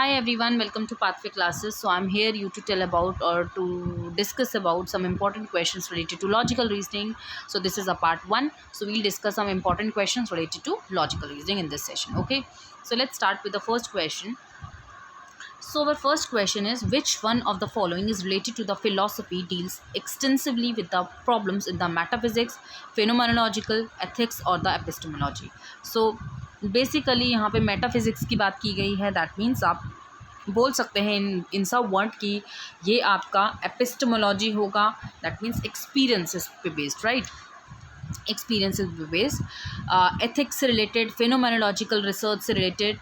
Hi everyone, welcome to Pathway Classes. So I'm here you to tell about or to discuss about some important questions related to logical reasoning. So this is a part 1. So we'll discuss some important questions related to logical reasoning in this session. Okay. So let's start with the first question. So our first question is, which one of the following is related to the philosophy deals extensively with the problems in the metaphysics, phenomenological, ethics or the epistemology? So basically यहाँ पे metaphysics की बात की गई है. That means आप बोल सकते हैं इन सब वर्ड की ये आपका एपिस्टेमोलॉजी होगा. दैट मीन्स एक्सपीरियंसेस पे based, right. Experiences based, ethics से रिलेटेड, फेनोमेनोलॉजिकल रिसर्च से रिलेटेड,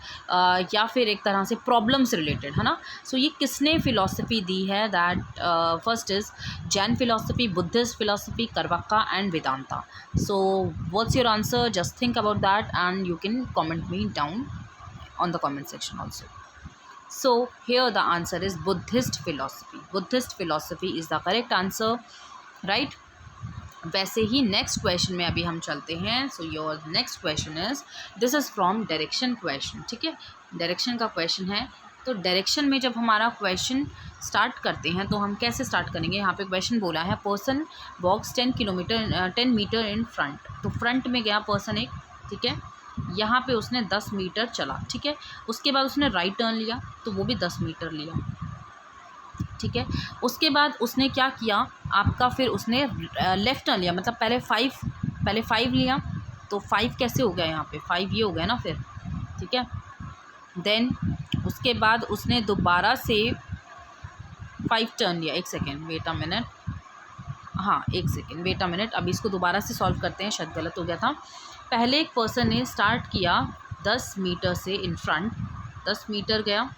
या फिर एक तरह से प्रॉब्लम से रिलेटेड, है ना. सो ये किसने फ़िलॉसफी दी है? That first is Jain philosophy, Buddhist philosophy, Charvaka and Vedanta. So what's your answer? Just think about that and you can comment me down on the comment section also. So here the answer is Buddhist philosophy. Buddhist philosophy is the correct answer, right? वैसे ही next question में अभी हम चलते हैं. So your next question is, this is from direction question. ठीक है, direction का question है. तो डायरेक्शन में जब हमारा क्वेश्चन स्टार्ट करते हैं तो हम कैसे स्टार्ट करेंगे? यहाँ पे क्वेश्चन बोला है person walks 10 metre in front. तो फ्रंट में गया पर्सन एक, ठीक है. यहाँ पे उसने 10 मीटर चला, ठीक है. उसके बाद उसने राइट टर्न लिया तो वो भी 10 मीटर लिया, ठीक है. उसके बाद उसने क्या किया आपका, फिर उसने लेफ़्ट टर्न लिया. मतलब पहले 5 लिया, तो 5 कैसे हो गया यहाँ पे? 5 ये हो गया ना फिर, ठीक है. देन उसके बाद उसने दोबारा से 5 टर्न लिया. एक सेकेंड, वेट अ मिनट. हाँ, एक सेकेंड, वेट अ मिनट. अभी इसको दोबारा से सॉल्व करते हैं, शायद गलत हो गया था. पहले एक पर्सन ने स्टार्ट किया 10 मीटर से इन फ्रंट, 10 मीटर गया,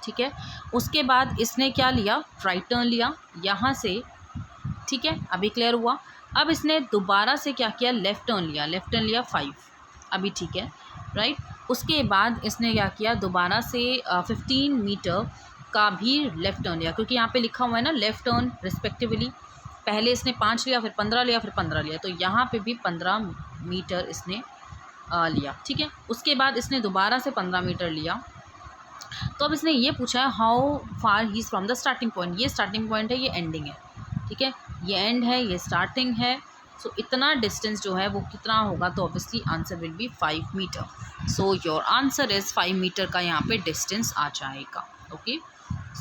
ठीक है. उसके बाद इसने क्या लिया? राइट टर्न लिया यहाँ से, ठीक है. अभी क्लियर हुआ. अब इसने दोबारा से क्या किया? लेफ़्ट टर्न लिया. लेफ़्ट टर्न लिया 5, अभी ठीक है, राइट. उसके बाद इसने क्या किया? दोबारा से 15 मीटर का भी लेफ़्ट टर्न लिया, क्योंकि यहाँ पे लिखा हुआ है ना लेफ़्ट टर्न रिस्पेक्टिवली. पहले इसने 5 लिया, फिर 15 लिया, फिर 15 लिया, तो यहाँ पे भी 15 मीटर इसने लिया, ठीक है. उसके बाद इसने दोबारा से 15 मीटर लिया. तो अब इसने ये पूछा है how far he is from the starting point. ये स्टार्टिंग पॉइंट है, ये एंडिंग है, ठीक है. ये एंड है, ये स्टार्टिंग है. सो इतना डिस्टेंस जो है वो कितना होगा? तो obviously answer will be 5 metre. So your answer is 5 metre का यहाँ पे डिस्टेंस आ जाएगा. Okay,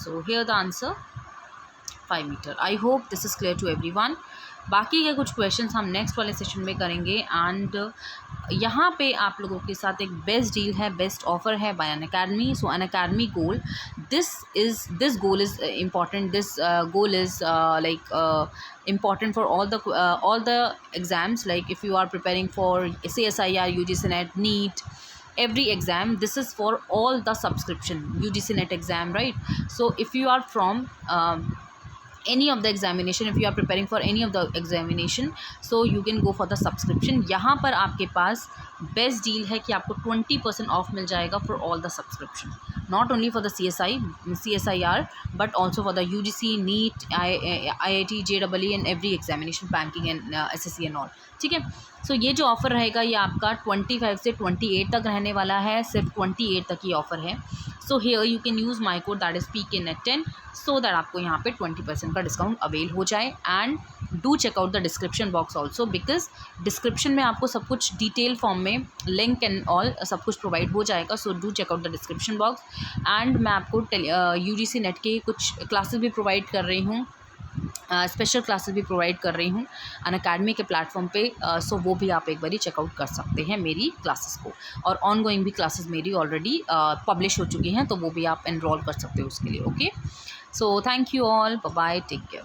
so here the answer 5 metre. I hope this is clear to everyone. बाकी के कुछ क्वेश्चंस हम नेक्स्ट वाले सेशन में करेंगे. एंड यहाँ पे आप लोगों के साथ एक बेस्ट डील है, बेस्ट ऑफर है bye Unacademy. So Unacademy goal, this goal is important. This goal is like important for all the exams. Like if you are preparing for CSIR, UGC NET, NEET, every exam, this is for all the subscription UGC NET exam, right? So if you are from any of the examination, if you are preparing for any of the examination, so you can go for the subscription. यहाँ पर आपके पास best deal है कि आपको 20% of मिल जाएगा for all the subscription. Not only for the CSIR but also for the UGC, NEET, IIT, JEE and every examination, banking and SSC and all, ठीक है. सो ये जो ऑफ़र रहेगा ये आपका 25 से 28 तक रहने वाला है. सिर्फ 28 तक ये ऑफ़र है. So here you can use my code, that is PKNET10, so that आपको यहाँ पे 20% का डिस्काउंट अवेल हो जाए. And do check out the description box also, because description में आपको सब कुछ डिटेल फॉर्म में लिंक एंड ऑल सब कुछ प्रोवाइड हो जाएगा. So do check out the description box. And मैं आपको UGC NET के कुछ क्लासेस भी प्रोवाइड कर रही हूँ, स्पेशल क्लासेस भी प्रोवाइड कर रही हूँ अनअकैडमी के प्लेटफॉर्म पे. सो वो भी आप एक बारी चेकआउट कर सकते हैं मेरी क्लासेस को. और ऑन गोइंग भी क्लासेस मेरी ऑलरेडी पब्लिश हो चुकी हैं, तो वो भी आप एनरोल कर सकते हो उसके लिए. Okay, so thank you all, bye bye, take care.